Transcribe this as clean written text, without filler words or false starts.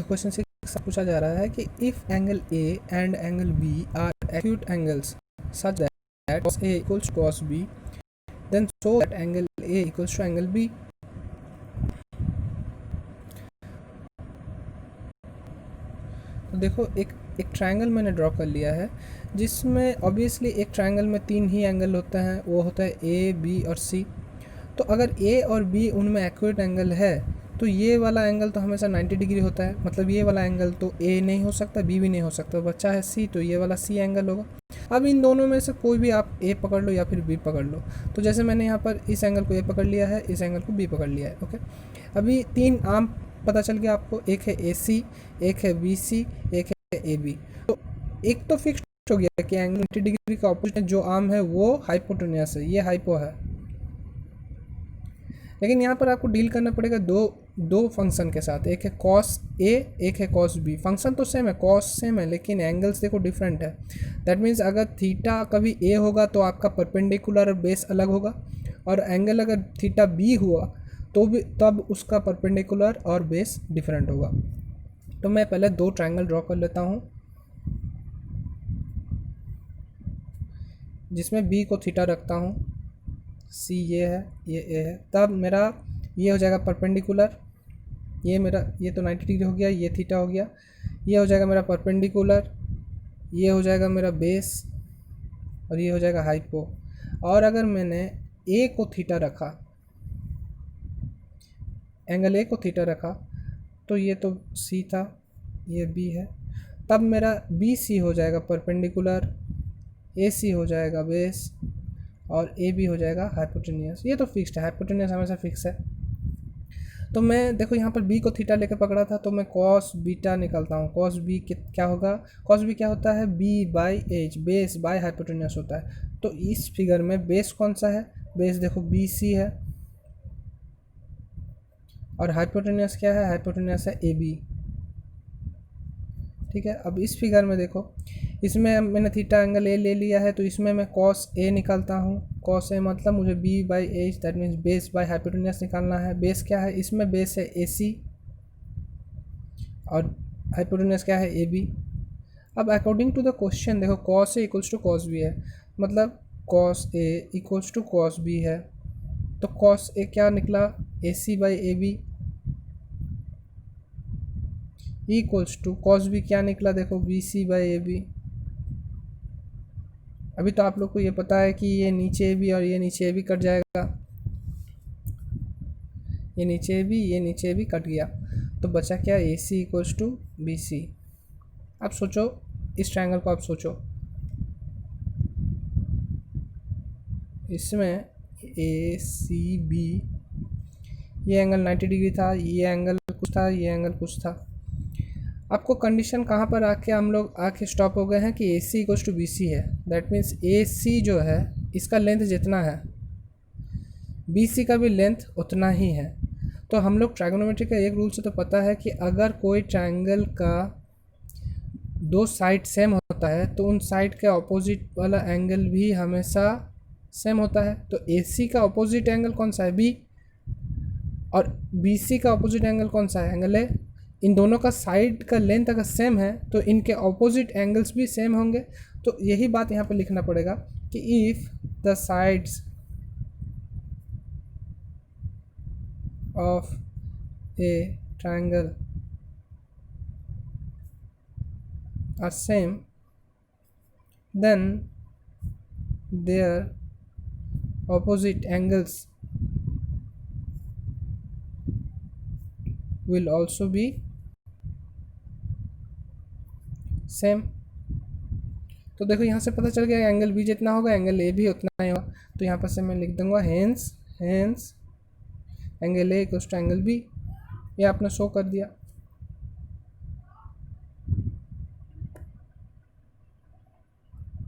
Question से पूछा जा रहा है कि if angle A and angle B are acute angles such that cos A equals to cos B, then show that angle A equals to angle B. तो देखो एक ट्रायंगल मैंने ड्रॉ कर लिया है जिसमें ऑब्वियसली एक ट्रायंगल में 3 ही एंगल होते हैं, वो होता है ए, बी और सी। तो अगर ए और बी उनमें एक्यूरेट एंगल है तो ये वाला एंगल तो हमेशा 90 डिग्री होता है, मतलब ये वाला एंगल तो ए नहीं हो सकता, बी भी नहीं हो सकता, बचा है सी, तो ये वाला सी एंगल होगा। अब इन दोनों में से कोई भी आप ए पकड़ लो या फिर बी पकड़ लो। तो जैसे मैंने यहाँ पर इस एंगल को ए पकड़ लिया है, इस एंगल को बी पकड़ लिया है। ओके, अभी 3 आम पता चल गया आपको, एक है ए सी, एक है बी सी, एक है ए बी। तो एक तो फिक्स हो गया कि एंगल 90 डिग्री का ऑपोजिट जो आर्म है वो हाइपोटेन्यूस है, ये हाइपो है। लेकिन यहाँ पर आपको डील करना पड़ेगा दो फंक्शन के साथ, एक है कॉस ए, एक है कॉस बी। फंक्शन तो सेम है, कॉस सेम है, लेकिन एंगल्स देखो डिफरेंट है। दैट मीन्स अगर थीटा कभी ए होगा तो आपका परपेंडिकुलर बेस अलग होगा, और एंगल अगर थीटा बी हुआ तो भी तब उसका परपेंडिकुलर और बेस डिफरेंट होगा। तो मैं पहले 2 ट्रायंगल ड्रॉ कर लेता हूँ जिसमें बी को थीटा रखता हूँ, सी ये है, ये ए है। तब मेरा ये हो जाएगा परपेंडिकुलर, ये मेरा ये तो 90 डिग्री हो गया, ये थीटा हो गया। ये हो जाएगा मेरा परपेंडिकुलर, ये हो जाएगा मेरा बेस, और ये हो जाएगा हाइपो। और अगर मैंने ए को थीटा रखा, एंगल ए को थीटा रखा, तो ये तो सी था, ये बी है। तब मेरा बी सी हो जाएगा परपेंडिकुलर, ए सी हो जाएगा बेस, और ए बी हो जाएगा हाइपोटेन्यूस। ये तो फिक्स्ड है, हाइपोटेन्यूस हमेशा फिक्स है। तो मैं देखो यहाँ पर बी को थीटा लेकर पकड़ा था, तो मैं कॉस बीटा निकालता हूँ। कॉस बी क्या होगा, कॉस बी क्या होता है, B by H, base by hypotenuse होता है। तो इस फिगर में बेस कौन सा है, बेस देखो बी सी है, और हाइपोटेन्यूस क्या है, हाइपोटेन्यूस है ए बी। ठीक है, अब इस फिगर में देखो, इसमें मैंने थीटा एंगल ए ले लिया है, तो इसमें मैं कॉस ए निकालता हूँ। कॉस ए मतलब मुझे B by H, that means base by hypotenuse निकालना है। बेस क्या है, इसमें बेस है ए सी, और हाइपोटेन्यूस क्या है ए बी। अब अकॉर्डिंग टू द क्वेश्चन देखो, cos A equals to cos B है, मतलब cos A equals to cos B है। तो कॉस ए क्या निकला, A C by A B equals to cos B क्या निकला, देखो B C by A B. अभी तो आप लोग को ये पता है कि ये नीचे ए बी और ये नीचे ए बी कट जाएगा, ये नीचे ए बी, ये नीचे ए बी कट गया, तो बचा क्या, ए सी इक्वल्स टू बी सी। अब सोचो इस ट्रायंगल को, आप सोचो इसमें ए सी बी, ये एंगल 90 डिग्री था, ये एंगल कुछ था, ये एंगल कुछ था। आपको कंडीशन कहाँ पर आके हम लोग आके स्टॉप हो गए हैं कि ए सी इक्वल्स टू बी सी है। दैट मीन्स ए सी जो है इसका लेंथ जितना है, बी सी का भी लेंथ उतना ही है। तो हम लोग ट्रायगोनोमेट्री का एक रूल से तो पता है कि अगर कोई ट्रायंगल का 2 साइड सेम होता है तो उन साइड के अपोजिट वाला एंगल भी हमेशा सेम होता है। तो ए सी का अपोजिट एंगल कौन सा है, बी, और बी सी का अपोजिट एंगल कौन सा है, एंगल ए। इन दोनों का साइड का लेंथ अगर सेम है तो इनके ऑपोजिट एंगल्स भी सेम होंगे। तो यही बात यहाँ पर लिखना पड़ेगा कि if the sides of a triangle are same then their opposite angles will also be same. तो देखो यहाँ से पता चल गया एंगल बी जितना होगा एंगल ए भी उतना ही होगा। तो यहाँ पर से मैं लिख दूंगा hence angle A equals to angle B. ये आपने शो कर दिया।